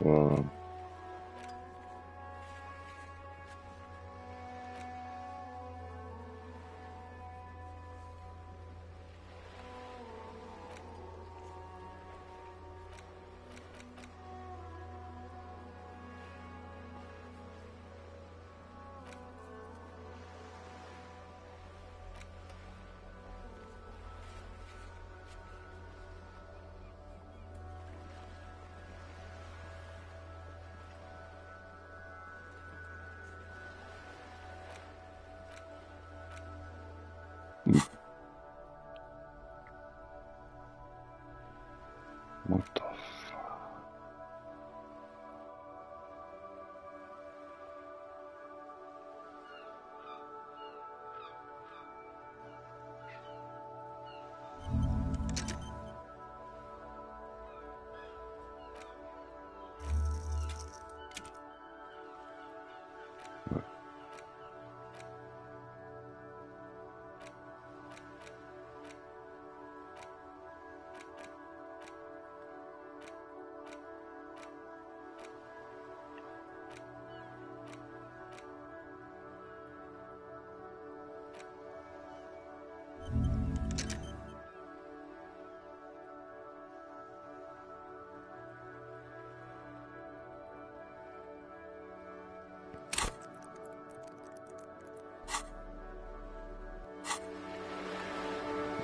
Um, what the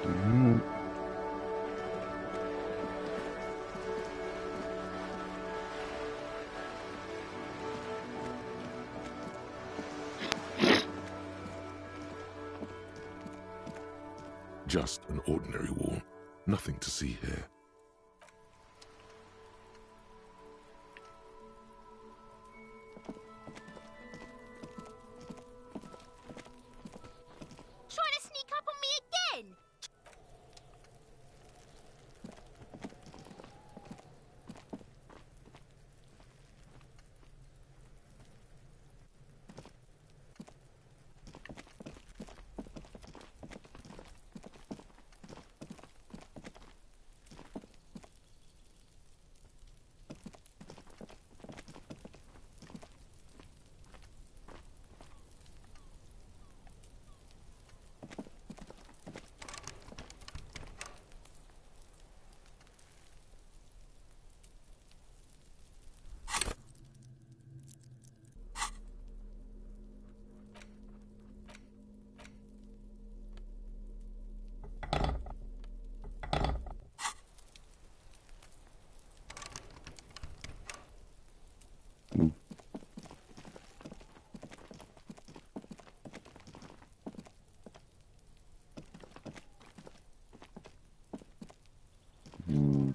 Mm, Just an ordinary wall. Nothing to see here. Trying to sneak up on me again? mm, mm.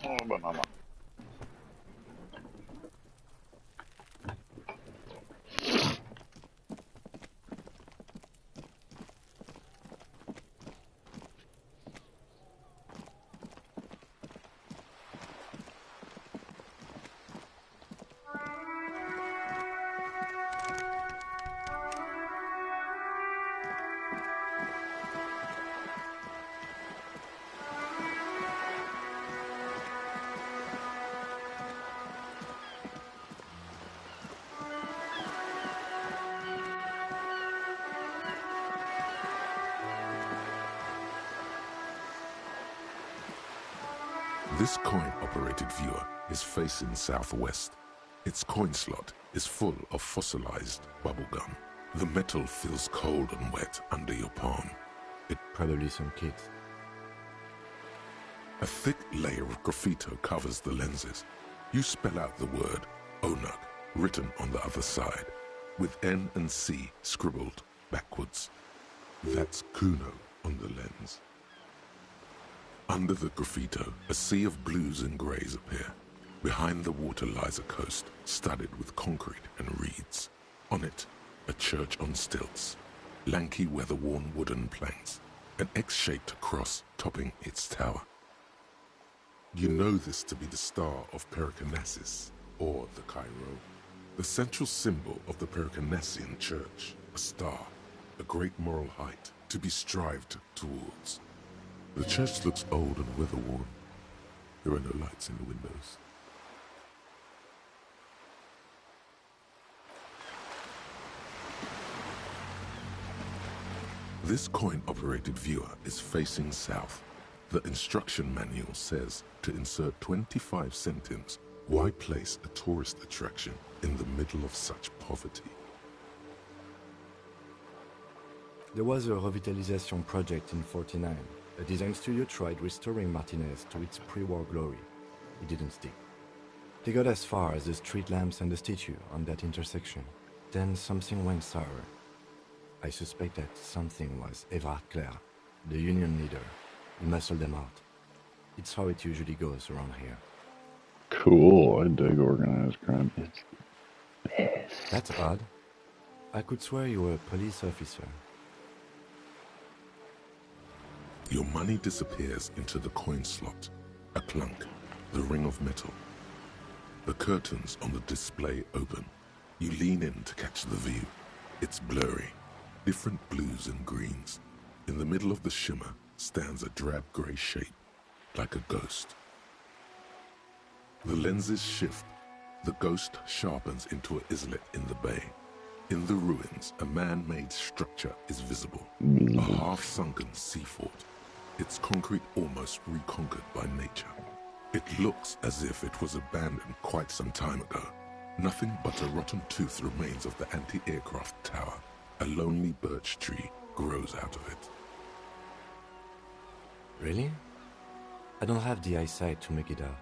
Oh, banana. This coin-operated viewer is facing southwest. Its coin slot is full of fossilized bubblegum. The metal feels cold and wet under your palm. Probably some kids. A thick layer of graffito covers the lenses. You spell out the word Onuk written on the other side, with N and C scribbled backwards. That's Kuno on the lens. Under the graffito, a sea of blues and greys appear. Behind the water lies a coast studded with concrete and reeds. On it, a church on stilts, lanky weather-worn wooden planks, an X-shaped cross topping its tower. You know this to be the Star of Pericarnassus, or the Cairo, the central symbol of the Pericarnassian Church, a star, a great moral height to be strived towards. The church looks old and weather-worn. There are no lights in the windows. This coin-operated viewer is facing south. The instruction manual says to insert 25 centimes. Why place a tourist attraction in the middle of such poverty? There was a revitalization project in '49. A design studio tried restoring Martinez to its pre-war glory. It didn't stick. They got as far as the street lamps and the statue on that intersection. Then something went sour. I suspect that something was Évrard Claire, the union leader. He muscled them out. It's how it usually goes around here. Cool, I dig organized crime. It's the best. That's odd. I could swear you were a police officer. Your money disappears into the coin slot. A clunk, the ring of metal. The curtains on the display open. You lean in to catch the view. It's blurry, different blues and greens. In the middle of the shimmer stands a drab grey shape, like a ghost. The lenses shift. The ghost sharpens into an islet in the bay. In the ruins, a man-made structure is visible. A half-sunken sea fort. Its concrete almost reconquered by nature. It looks as if it was abandoned quite some time ago. Nothing but a rotten tooth remains of the anti-aircraft tower. A lonely birch tree grows out of it. Really? I don't have the eyesight to make it out.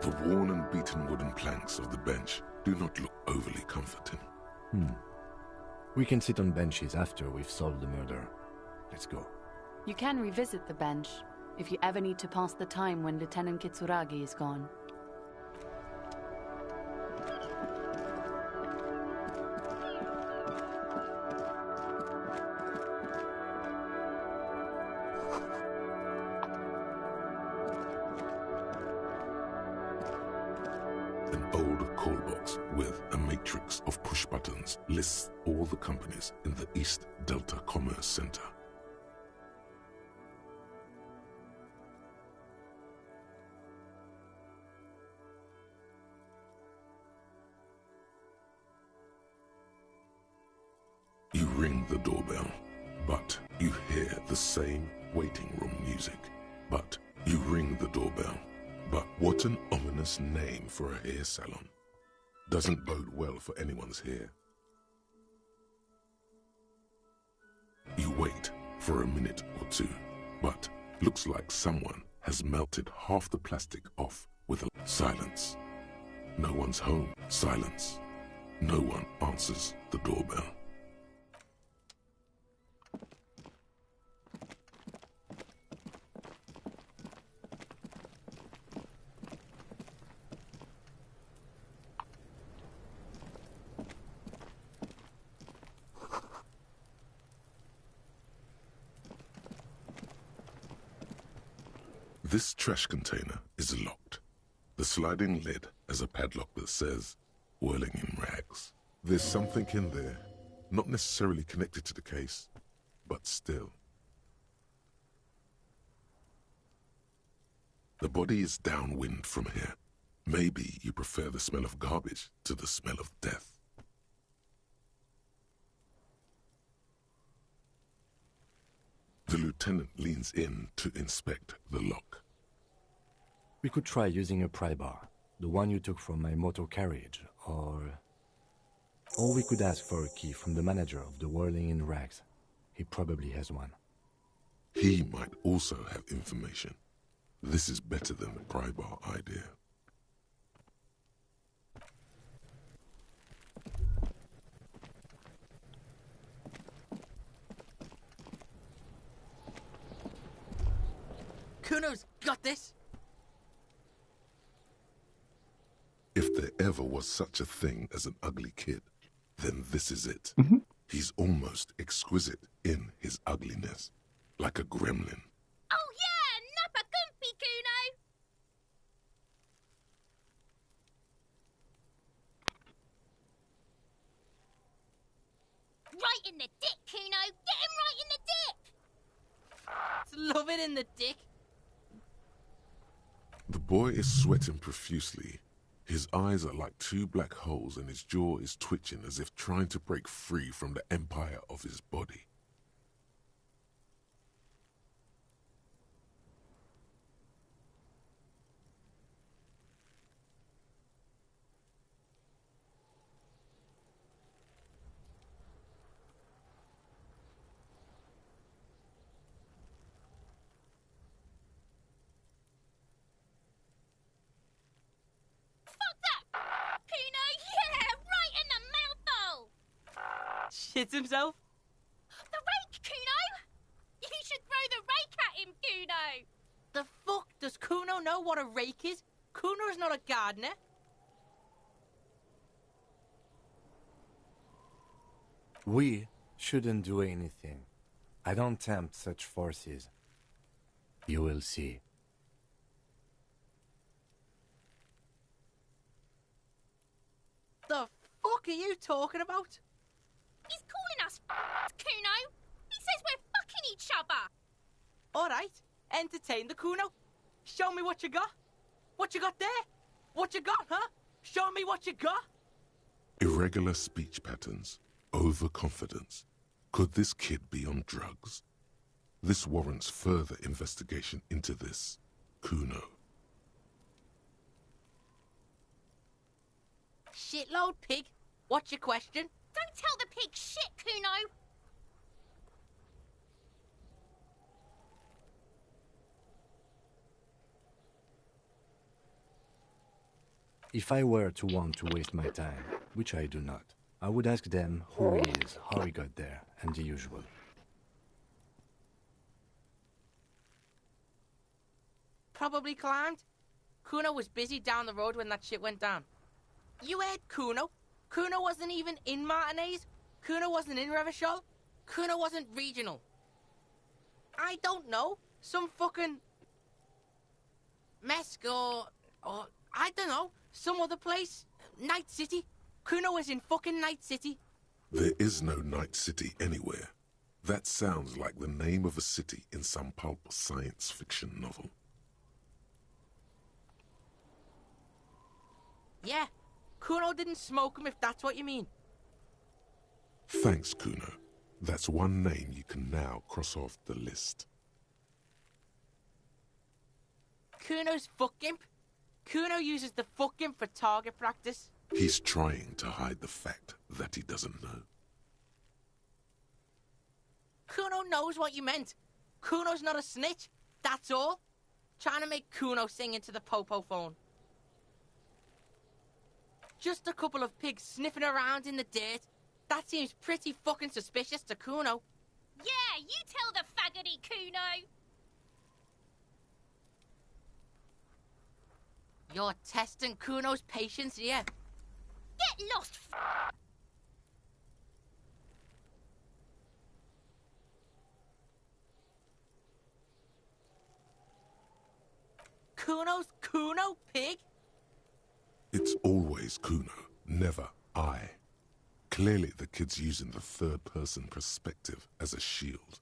The worn and beaten wooden planks of the bench do not look overly comforting. We can sit on benches after we've solved the murder. Let's go. You can revisit the bench if you ever need to pass the time when Lieutenant Kitsuragi is gone. An old call box with a matrix of push buttons lists all the companies in the East Delta Commerce Center. You ring the doorbell, but you hear the same waiting room music. But you ring the doorbell. But what an ominous name for a hair salon. Doesn't bode well for anyone's hair. You wait for a minute or two, but looks like someone has melted half the plastic off with a silence. No one's home. Silence. No one answers the doorbell. This trash container is locked. The sliding lid has a padlock that says, "Whirling in rags." There's something in there, not necessarily connected to the case, but still. The body is downwind from here. Maybe you prefer the smell of garbage to the smell of death. The lieutenant leans in to inspect the lock. We could try using a pry bar, the one you took from my motor carriage, or we could ask for a key from the manager of the Whirling in Rags. He probably has one. He might also have information. This is better than the pry bar idea. Kuno's got this. If there ever was such a thing as an ugly kid, then this is it. He's almost exquisite in his ugliness, like a gremlin. Oh yeah, nappa gumpy, Kuno! Right in the dick, Kuno! Get him right in the dick! It's loving in the dick. The boy is sweating profusely. His eyes are like two black holes and his jaw is twitching as if trying to break free from the empire of his body. Kuno, yeah! Right in the mouthhole! Shits himself. The rake, Kuno! You should throw the rake at him, Kuno! The fuck does Kuno know what a rake is? Kuno's not a gardener. We shouldn't do anything. I don't tempt such forces. You will see. The fuck are you talking about? He's calling us Kuno! He says we're fucking each other! Alright, entertain the Kuno. Show me what you got. What you got there? What you got, huh? Show me what you got. Irregular speech patterns, overconfidence. Could this kid be on drugs? This warrants further investigation into this Kuno. Shitload pig. What's your question? Don't tell the pig shit, Kuno! If I were to want to waste my time, which I do not, I would ask them who he is, how he got there, and the usual. Probably climbed. Kuno was busy down the road when that shit went down. You heard Kuno? Kuno wasn't even in Martinez. Kuno wasn't in Revachol. Kuno wasn't regional. I don't know. Some fucking... Mesk or I don't know. Some other place. Night City. Kuno was in fucking Night City. There is no Night City anywhere. That sounds like the name of a city in some pulp science fiction novel. Yeah. Kuno didn't smoke him if that's what you mean. Thanks, Kuno. That's one name you can now cross off the list. Kuno's fuck imp. Kuno uses the fuck imp for target practice. He's trying to hide the fact that he doesn't know. Kuno knows what you meant. Kuno's not a snitch. That's all. Trying to make Kuno sing into the popo phone. Just a couple of pigs sniffing around in the dirt. That seems pretty fucking suspicious to Kuno. Yeah, you tell the faggoty, Kuno! You're testing Kuno's patience here. Get lost, Kuno's Kuno, pig? It's always Kuno, never I. Clearly the kid's using the third-person perspective as a shield.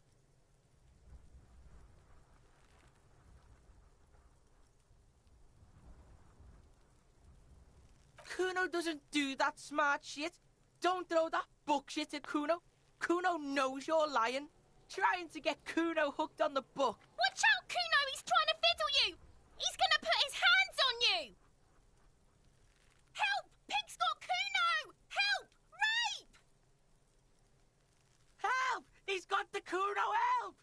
Kuno doesn't do that smart shit. Don't throw that bullshit at Kuno. Kuno knows you're lying. Trying to get Kuno hooked on the book. Watch out, Kuno! He's trying to fiddle you! He's gonna put his hands on you! Help! Pig's got Kuno! Help! Rape! Help! He's got the Kuno, help!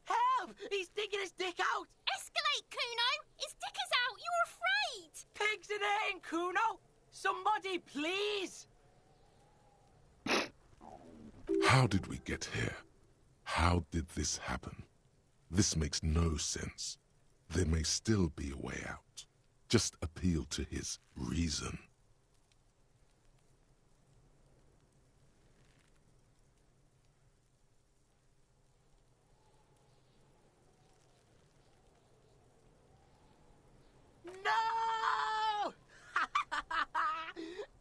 Help! He's digging his dick out! Escalate, Kuno! His dick is out! You're afraid! Pig's in here, Kuno! Somebody, please! How did we get here? How did this happen? This makes no sense. There may still be a way out. Just appeal to his reason. No!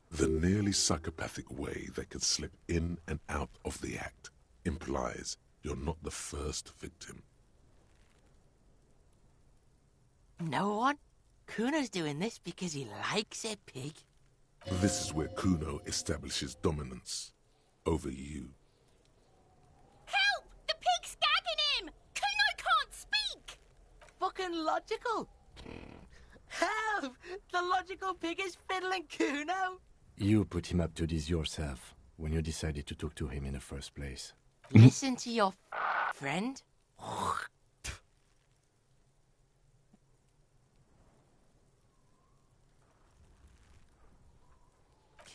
The nearly psychopathic way they could slip in and out of the act implies you're not the first victim. No one? Kuno's doing this because he likes it, Pig. This is where Kuno establishes dominance over you. Help! The pig's gagging him! Kuno can't speak! Fucking logical. Help! The logical pig is fiddling Kuno. You put him up to this yourself when you decided to talk to him in the first place. Listen to your friend.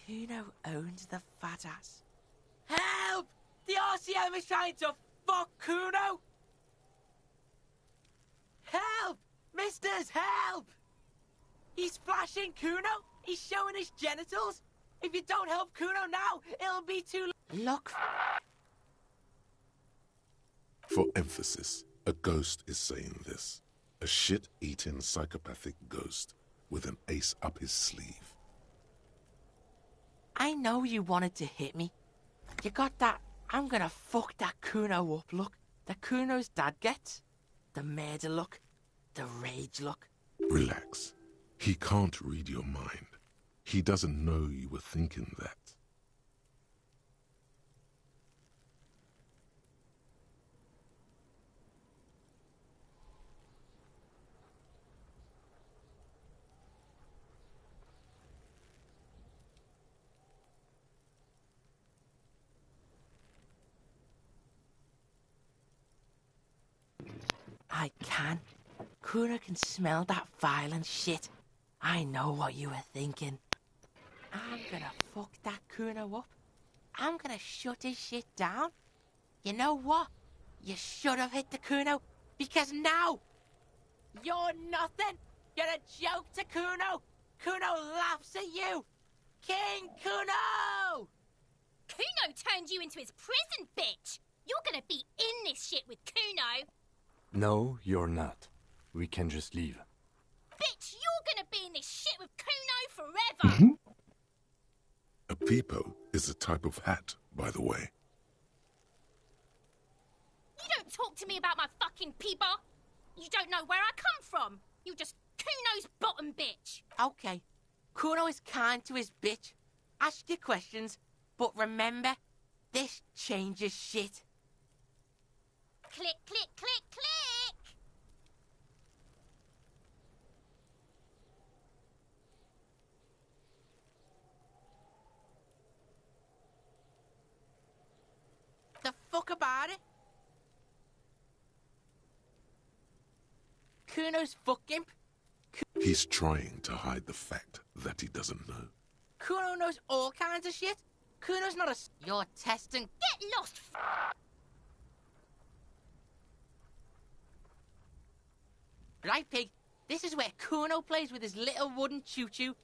Kuno owns the fat ass. Help! The RCM is trying to fuck Kuno! Help! Misters, help! He's flashing Kuno! He's showing his genitals! If you don't help Kuno now, it'll be too late. Look. For emphasis, a ghost is saying this. A shit-eating psychopathic ghost with an ace up his sleeve. I know you wanted to hit me. You got that I'm gonna fuck that Kuno up look that Kuno's dad gets. The murder look. The rage look. Relax. He can't read your mind. He doesn't know you were thinking that. I can. Kuno can smell that violent shit. I know what you were thinking. I'm gonna fuck that Kuno up. I'm gonna shut his shit down. You know what? You should have hit the Kuno, because now you're nothing. You're a joke to Kuno. Kuno laughs at you. King Kuno! Kuno turned you into his prison, bitch! You're gonna be in this shit with Kuno! No, you're not. We can just leave. Bitch, you're gonna be in this shit with Kuno forever! A peepo is a type of hat, by the way. You don't talk to me about my fucking peeper! You don't know where I come from! You're just Kuno's bottom bitch! Okay, Kuno is kind to his bitch. Ask your questions, but remember, this changes shit. Click, click, click, click! The fuck about it? Kuno's fucking. He's trying to hide the fact that he doesn't know. Kuno knows all kinds of shit. Kuno's not a. You're testing. Get lost, Right, Pig? This is where Kuno plays with his little wooden choo-choo.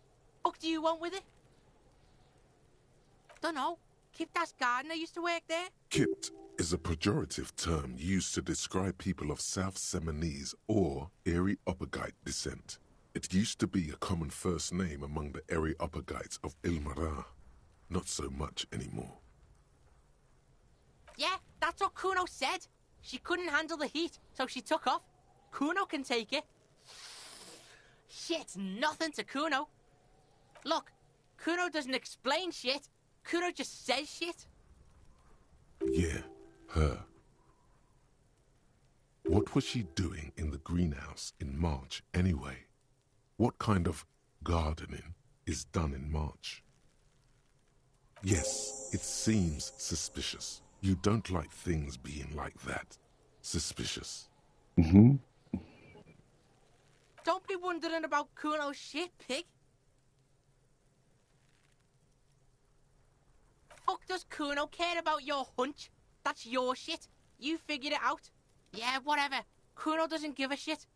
Fuck do you want with it? Dunno. Kiptas gardener used to work there. Kipt is a pejorative term used to describe people of South Seminese or Areopagite descent. It used to be a common first name among the Areopagites of Ilmara. Not so much anymore. Yeah, that's what Kuno said. She couldn't handle the heat, so she took off. Kuno can take it. Shit's nothing to Kuno. Look, Kuno doesn't explain shit. Kuno just says shit. Yeah, her. What was she doing in the greenhouse in March anyway? What kind of gardening is done in March? Yes, it seems suspicious. You don't like things being like that. Suspicious. Mm-hmm. Don't be wondering about Kuno's shit, pig. Fuck does Kuno care about your hunch? That's your shit. You figured it out. Yeah, whatever. Kuno doesn't give a shit.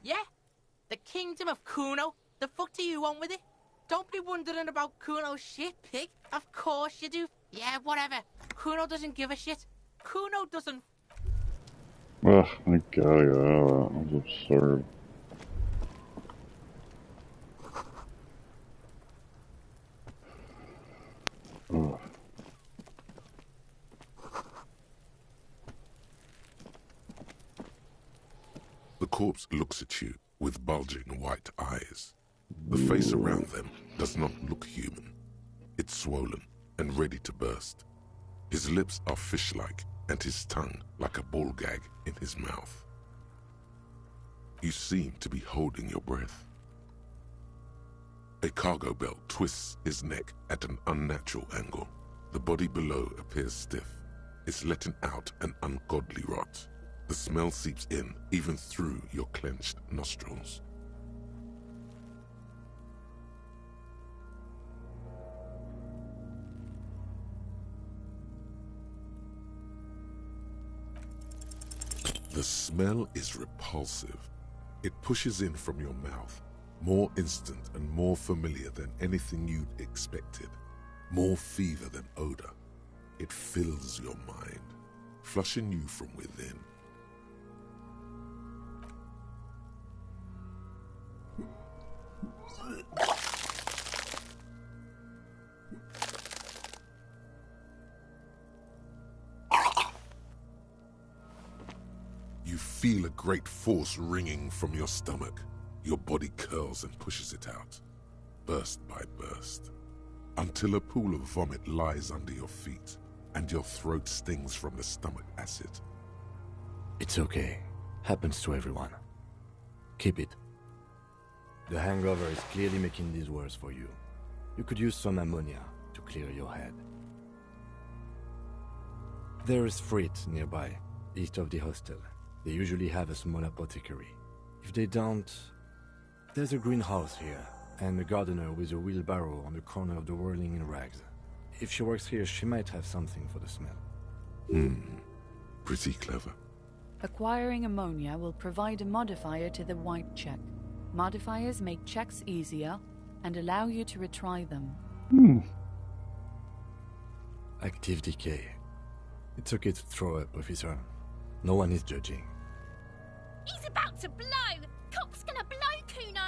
Yeah? The kingdom of Kuno? The fuck do you want with it? Don't be wondering about Kuno's shit, pig. Of course you do. Yeah, whatever. Kuno doesn't give a shit. Kuno doesn't... Ugh, I gotta get out of that. That was absurd. Ugh. The corpse looks at you with bulging white eyes. The face around them does not look human. It's swollen and ready to burst. His lips are fish-like and his tongue like a ball gag in his mouth. You seem to be holding your breath. A cargo belt twists his neck at an unnatural angle. The body below appears stiff. It's letting out an ungodly rot. The smell seeps in, even through your clenched nostrils. The smell is repulsive. It pushes in from your mouth, more instant and more familiar than anything you'd expected, more fever than odor. It fills your mind, flushing you from within. You feel a great force ringing from your stomach. Your body curls and pushes it out, burst by burst, until a pool of vomit lies under your feet and your throat stings from the stomach acid. It's okay. Happens to everyone. Keep it. The hangover is clearly making these worse for you. You could use some ammonia to clear your head. There is Frit nearby, east of the hostel. They usually have a small apothecary. If they don't, there's a greenhouse here, and a gardener with a wheelbarrow on the corner of the whirling in rags. If she works here, she might have something for the smell. Pretty clever. Acquiring ammonia will provide a modifier to the white check. Modifiers make checks easier and allow you to retry them. Active decay. It's okay to throw up, officer. No one is judging. He's about to blow! Cock's gonna blow, Kuno!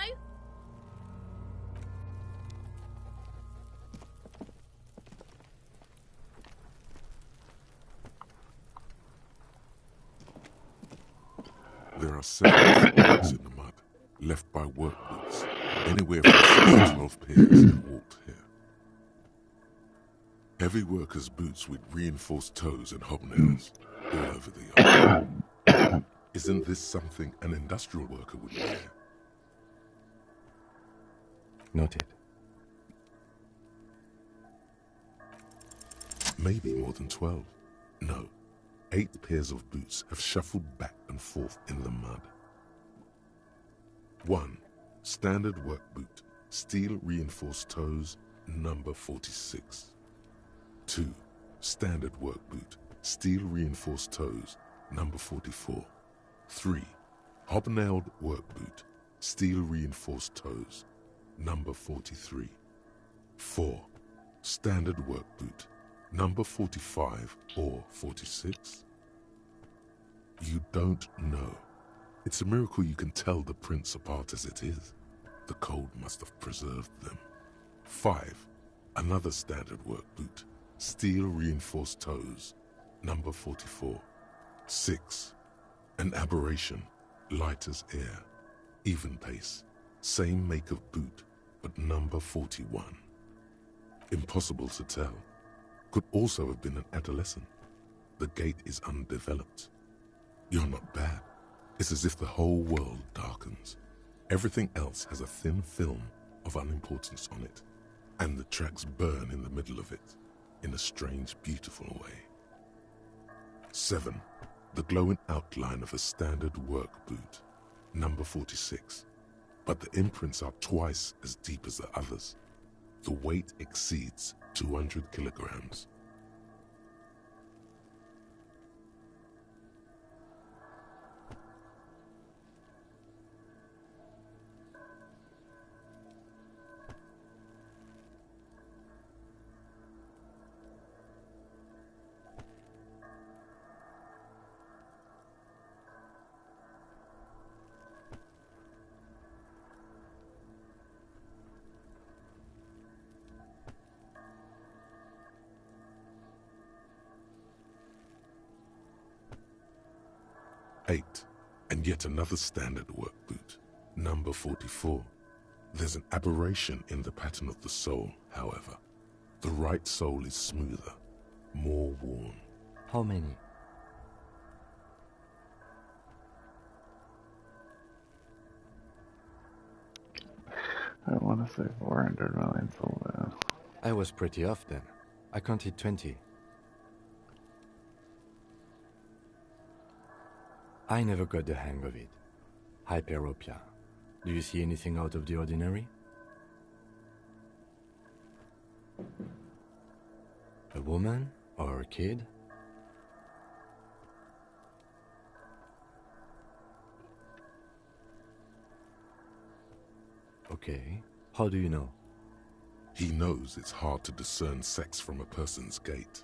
There are several footprints in the mud, left by work boots. Anywhere from 6 to 12 pairs have walked here. Heavy workers' boots with reinforced toes and hobnails all over the yard. Isn't this something an industrial worker would wear? Noted. Maybe more than 12. No, 8 pairs of boots have shuffled back and forth in the mud. 1. Standard work boot, steel reinforced toes, number 46. 2. Standard work boot, steel reinforced toes, number 44. 3. Hobnailed work boot, steel reinforced toes, number 43. 4. Standard work boot, number 45 or 46. You don't know. It's a miracle you can tell the prints apart as it is. The cold must have preserved them. 5. Another standard work boot, Steel-reinforced toes, number 44. 6. An aberration, light as air, even pace, same make of boot, but number 41. Impossible to tell. Could also have been an adolescent. The gait is undeveloped. You're not bad. It's as if the whole world darkens. Everything else has a thin film of unimportance on it, and the tracks burn in the middle of it, in a strange, beautiful way. 7. The glowing outline of a standard work boot, number 46. But the imprints are twice as deep as the others. The weight exceeds 200 kilograms. Eight, and yet another standard work boot, number 44. There's an aberration in the pattern of the sole, however. The right sole is smoother, more worn. How many? I want to say 400 million sold out. I was pretty off then. I counted 20. I never got the hang of it. Hyperopia. Do you see anything out of the ordinary? A woman or a kid? Okay. How do you know? He knows it's hard to discern sex from a person's gait.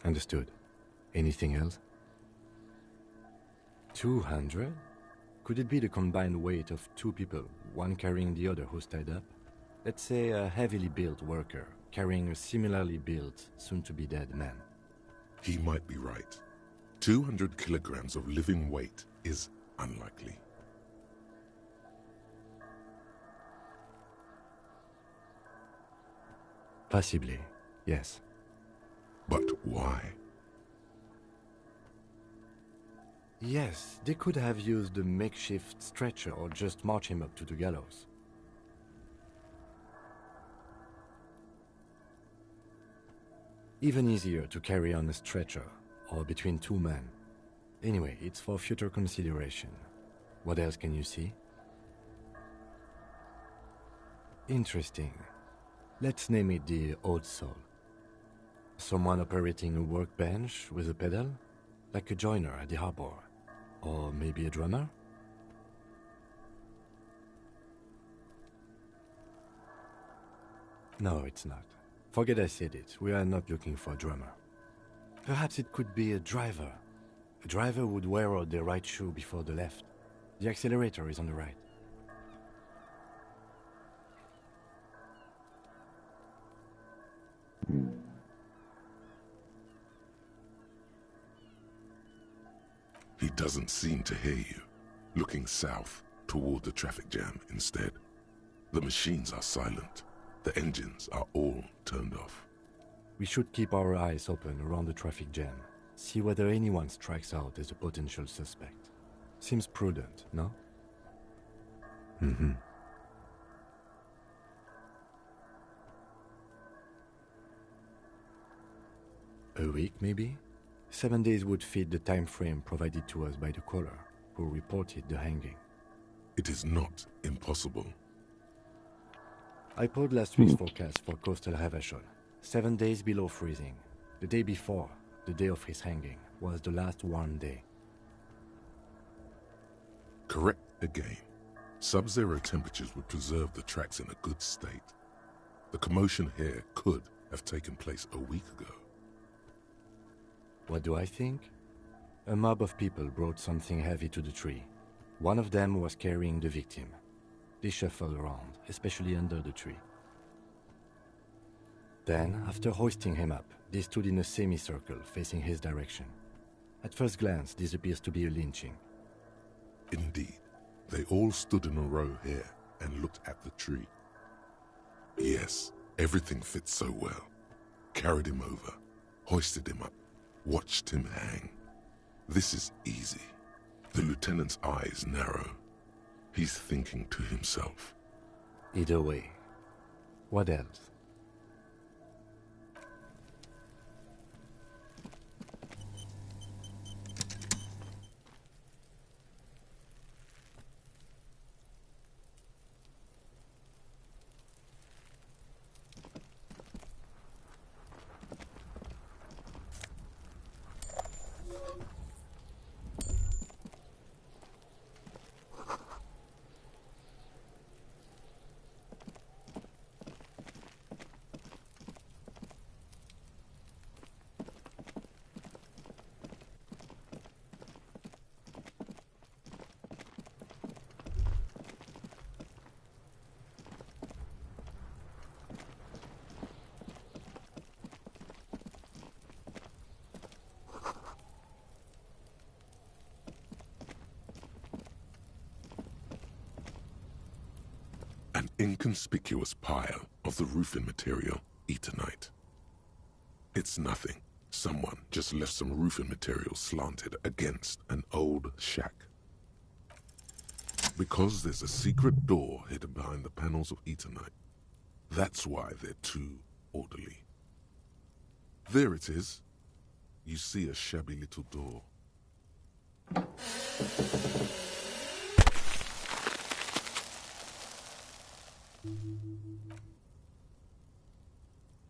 Understood. Anything else? 200? Could it be the combined weight of two people, one carrying the other who's tied up? Let's say a heavily built worker carrying a similarly built, soon-to-be-dead man. He might be right. 200 kilograms of living weight is unlikely. Possibly, yes. But why? Yes, they could have used a makeshift stretcher or just march him up to the gallows. Even easier to carry on a stretcher, or between two men. Anyway, it's for future consideration. What else can you see? Interesting. Let's name it the old soul. Someone operating a workbench with a pedal, like a joiner at the harbor. Or maybe a drummer? No, it's not. Forget I said it. We are not looking for a drummer. Perhaps it could be a driver. A driver would wear out the right shoe before the left. The accelerator is on the right. He doesn't seem to hear you, looking south toward the traffic jam instead. The machines are silent. The engines are all turned off. We should keep our eyes open around the traffic jam. See whether anyone strikes out as a potential suspect. Seems prudent, no? Mm-hmm. A week, maybe? 7 days would fit the time frame provided to us by the caller, who reported the hanging. It is not impossible. I pulled last week's forecast for coastal Havashol. 7 days below freezing. The day before, the day of his hanging, was the last warm day. Correct again. Sub-zero temperatures would preserve the tracks in a good state. The commotion here could have taken place a week ago. What do I think? A mob of people brought something heavy to the tree. One of them was carrying the victim. They shuffled around, especially under the tree. Then, after hoisting him up, they stood in a semicircle facing his direction. At first glance, this appears to be a lynching. Indeed, they all stood in a row here and looked at the tree. Yes, everything fits so well. Carried him over, hoisted him up, watched him hang. This is easy. The lieutenant's eyes narrow. He's thinking to himself. Either way. What else? An inconspicuous pile of the roofing material, Eternite. It's nothing. Someone just left some roofing material slanted against an old shack. Because there's a secret door hidden behind the panels of Eternite. That's why they're too orderly. There it is. You see a shabby little door.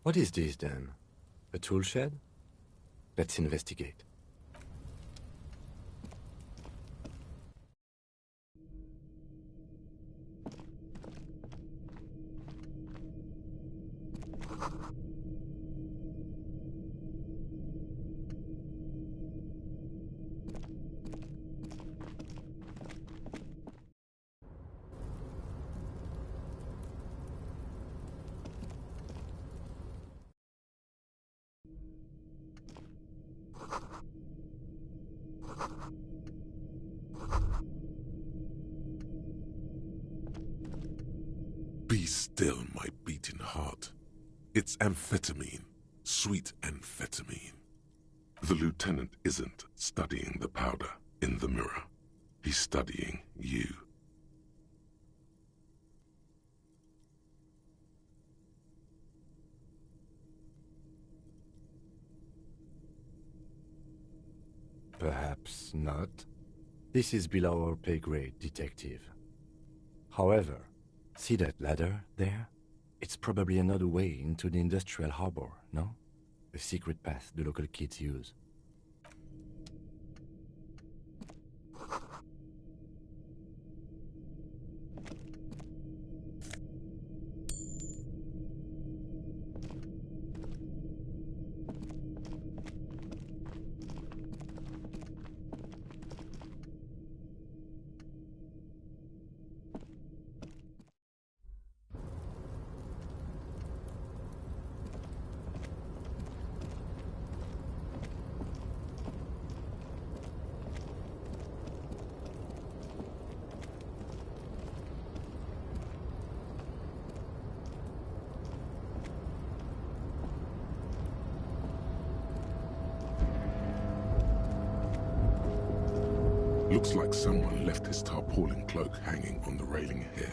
What is this, then? A tool shed? Let's investigate. Be still, my beating heart. It's amphetamine, sweet amphetamine. The lieutenant isn't studying the powder in the mirror. He's studying you. Perhaps not. This is below our pay grade, detective. However, see that ladder there? It's probably another way into the industrial harbor, no? A secret path the local kids use. Looks like someone left his tarpaulin cloak hanging on the railing here.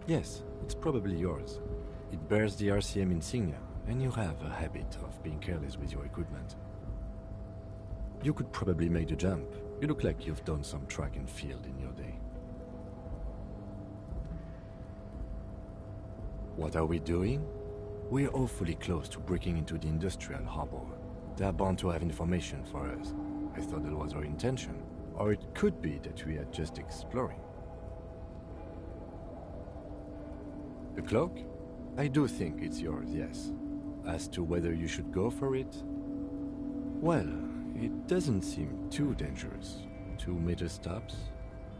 Yes, it's probably yours. It bears the RCM insignia, and you have a habit of being careless with your equipment. You could probably make the jump. You look like you've done some track and field in your day. What are we doing? We're awfully close to breaking into the industrial harbor. They're bound to have information for us. I thought that was our intention. Or it could be that we are just exploring. The cloak? I do think it's yours, yes. As to whether you should go for it? Well, it doesn't seem too dangerous. 2 meter stops.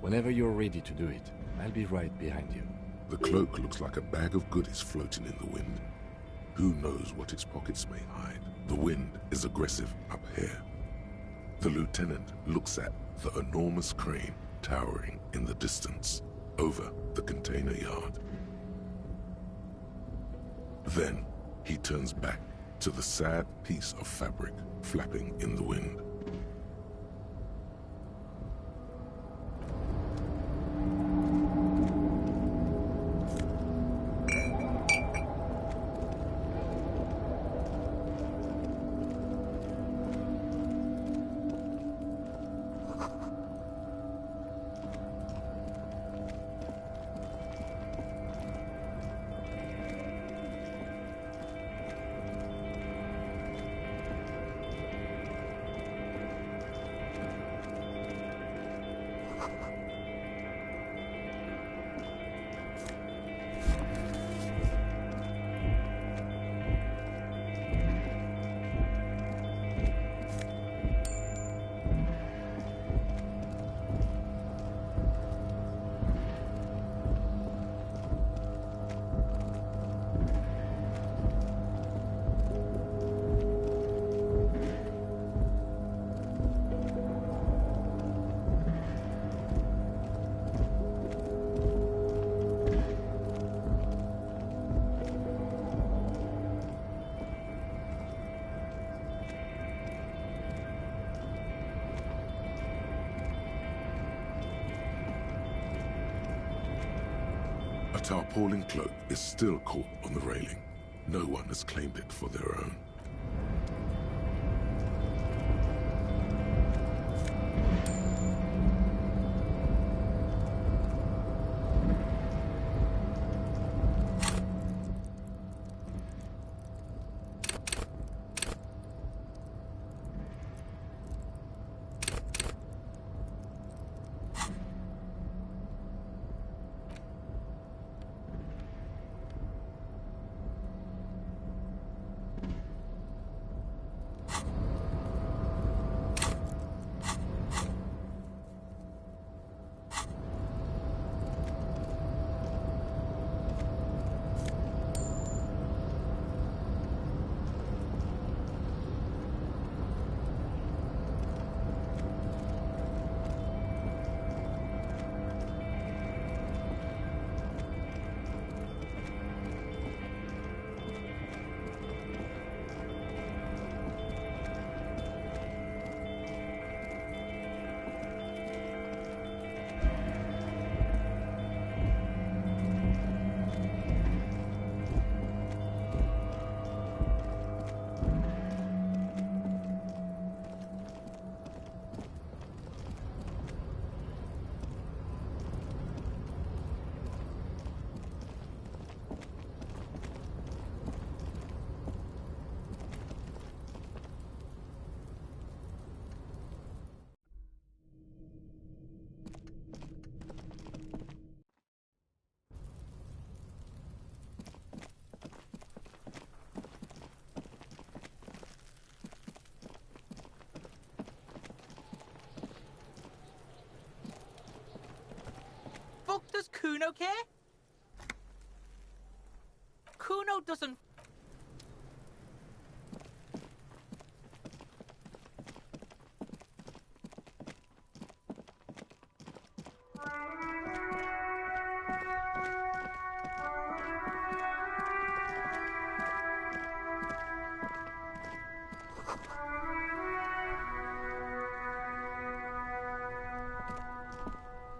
Whenever you're ready to do it, I'll be right behind you. The cloak looks like a bag of goodies floating in the wind. Who knows what its pockets may hide? The wind is aggressive up here. The lieutenant looks at the enormous crane towering in the distance over the container yard. Then he turns back to the sad piece of fabric flapping in the wind. A tarpaulin cloak is still caught on the railing. No one has claimed it for their own. Fuck does Kuno care? Kuno doesn't...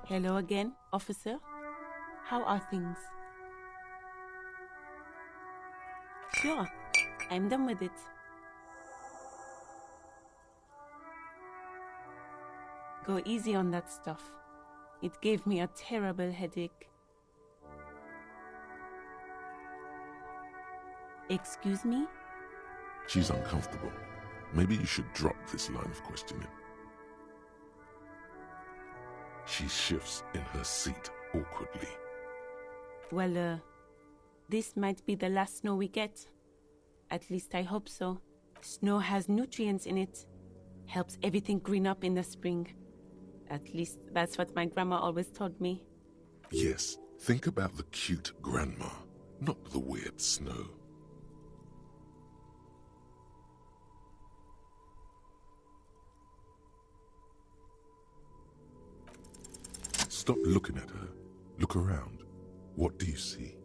Hello again, officer. How are things? Sure, I'm done with it. Go easy on that stuff. It gave me a terrible headache. Excuse me? She's uncomfortable. Maybe you should drop this line of questioning. She shifts in her seat awkwardly. Well, this might be the last snow we get. At least I hope so. Snow has nutrients in it. Helps everything green up in the spring. At least that's what my grandma always told me. Yes, think about the cute grandma, not the weird snow. Stop looking at her. Look around. What do you see?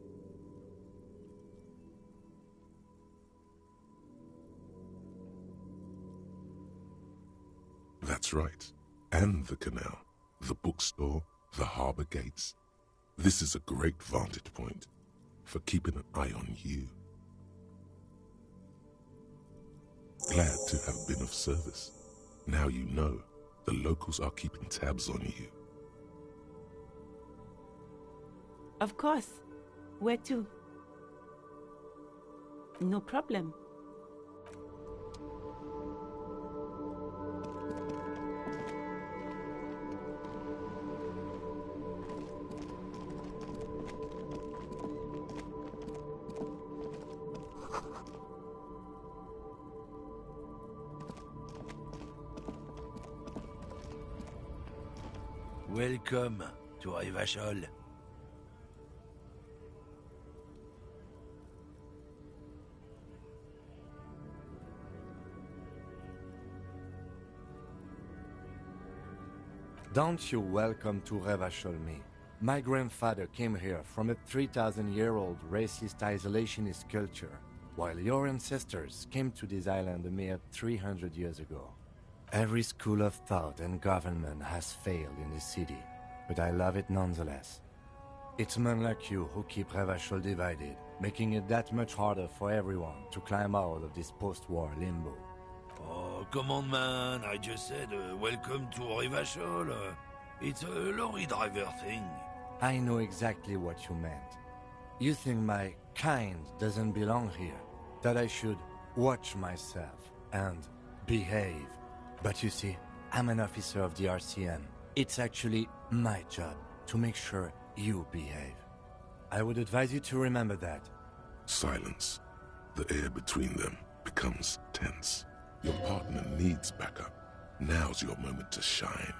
That's right. And the canal, the bookstore, the harbor gates. This is a great vantage point for keeping an eye on you. Glad to have been of service. Now you know the locals are keeping tabs on you. Of course. Where to? No problem. Welcome to Rivachol. Don't you welcome to Revachol me. My grandfather came here from a 3,000-year-old racist isolationist culture, while your ancestors came to this island a mere 300 years ago. Every school of thought and government has failed in this city, but I love it nonetheless. It's men like you who keep Revachol divided, making it that much harder for everyone to climb out of this post-war limbo. Oh, come on, man. I just said welcome to Rivachol. It's a lorry driver thing. I know exactly what you meant. You think my kind doesn't belong here, that I should watch myself and behave. But you see, I'm an officer of the RCM. It's actually my job to make sure you behave. I would advise you to remember that. Silence. The air between them becomes tense. Your partner needs backup. Now's your moment to shine.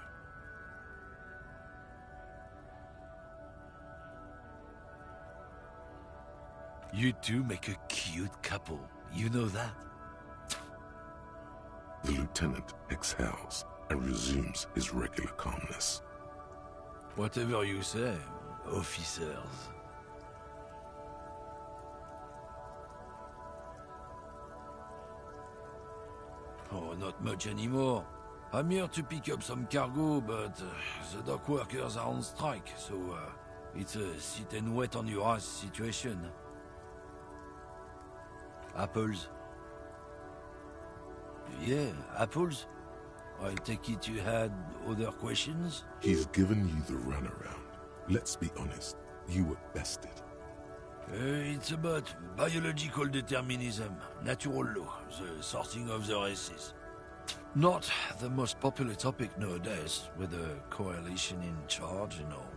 You two make a cute couple. You know that? The lieutenant exhales and resumes his regular calmness. Whatever you say, officers. Oh, not much anymore. I'm here to pick up some cargo, but the dock workers are on strike, so it's a sit and wait on your ass situation. Apples? Yeah, apples? I take it you had other questions? He's given you the runaround. Let's be honest, you were bested. It's about biological determinism, natural law, the sorting of the races. Not the most popular topic nowadays, with the coalition in charge and all.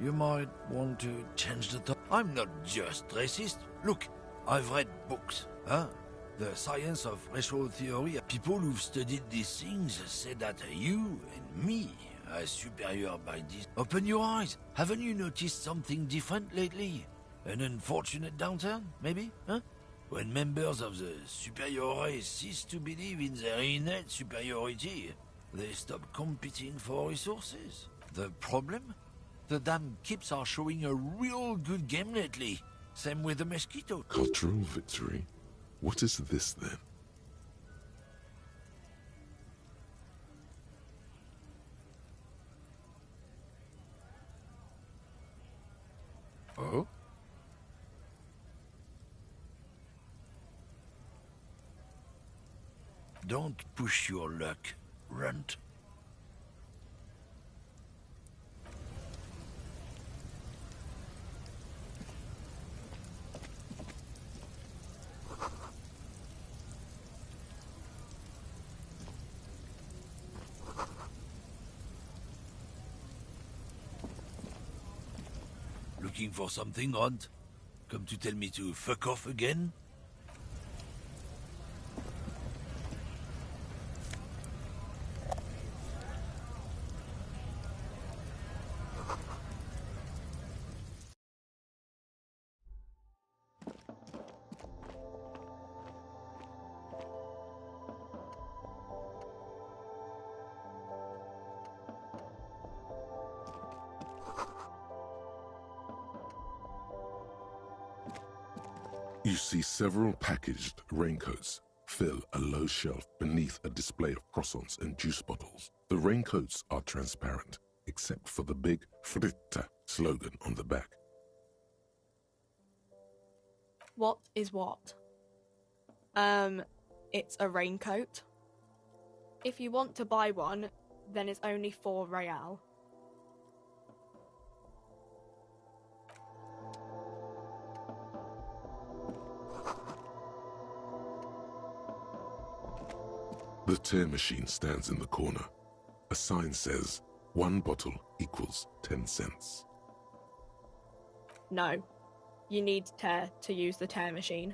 You might want to change the topic. I'm not just racist. Look, I've read books, huh? The science of racial theory. People who've studied these things say that you and me are superior by this. Open your eyes. Haven't you noticed something different lately? An unfortunate downturn, maybe, huh? When members of the superior race cease to believe in their innate superiority, they stop competing for resources. The problem? The damn Kips are showing a real good game lately. Same with the mosquito. Cultural victory? What is this then? Oh? Don't push your luck, Runt. looking for something, Hunt? Come to tell me to fuck off again? You see several packaged raincoats fill a low shelf beneath a display of croissants and juice bottles. The raincoats are transparent, except for the big Fritta slogan on the back. What is what? It's a raincoat. If you want to buy one, then it's only 4 real. The tear machine stands in the corner. A sign says, 1 bottle equals 10 cents. No. You need tear to use the tear machine.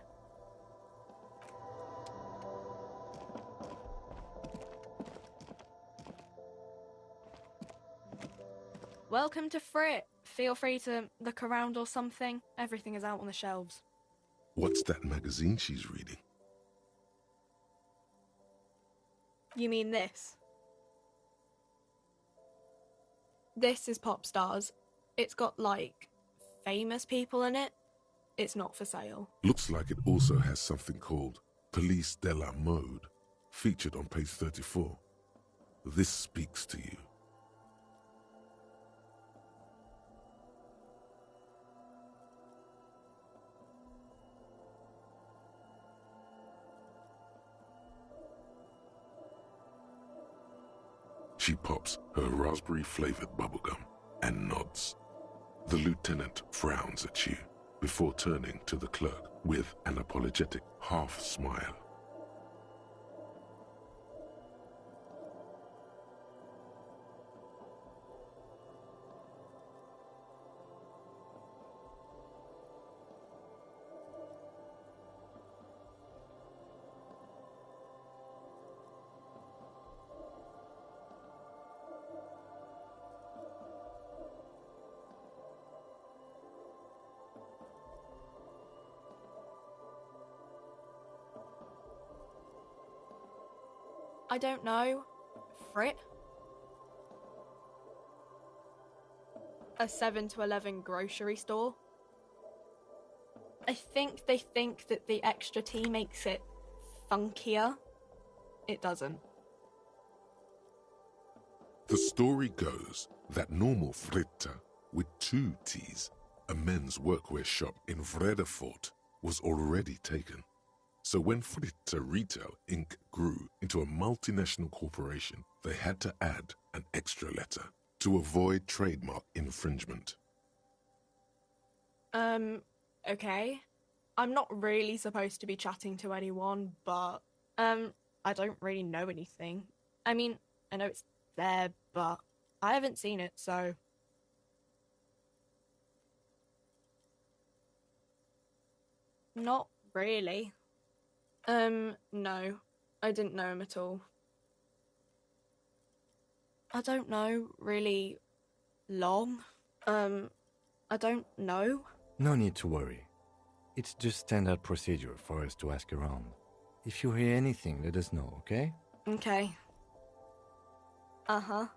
Welcome to Frit. Feel free to look around or something. Everything is out on the shelves. What's that magazine she's reading? You mean this? This is Pop Stars. It's got, like, famous people in it. It's not for sale. Looks like it also has something called Police de la Mode, featured on page 34. This speaks to you. She pops her raspberry-flavored bubblegum and nods. The lieutenant frowns at you before turning to the clerk with an apologetic half-smile. I don't know. Frit? A 7 to 11 grocery store? I think they think that the extra tea makes it funkier. It doesn't. The story goes that normal Fritta with 2 T's, a men's workwear shop in Vredefort, was already taken. So when Fritta Retail Inc. grew into a multinational corporation, they had to add an extra letter to avoid trademark infringement. Okay. I'm not really supposed to be chatting to anyone, but, I don't really know anything. I mean, I know it's there, but I haven't seen it, so... Not really. No. I didn't know him at all. I don't know, really long. I don't know. No need to worry. It's just standard procedure for us to ask around. If you hear anything, let us know, okay? Okay. Uh-huh.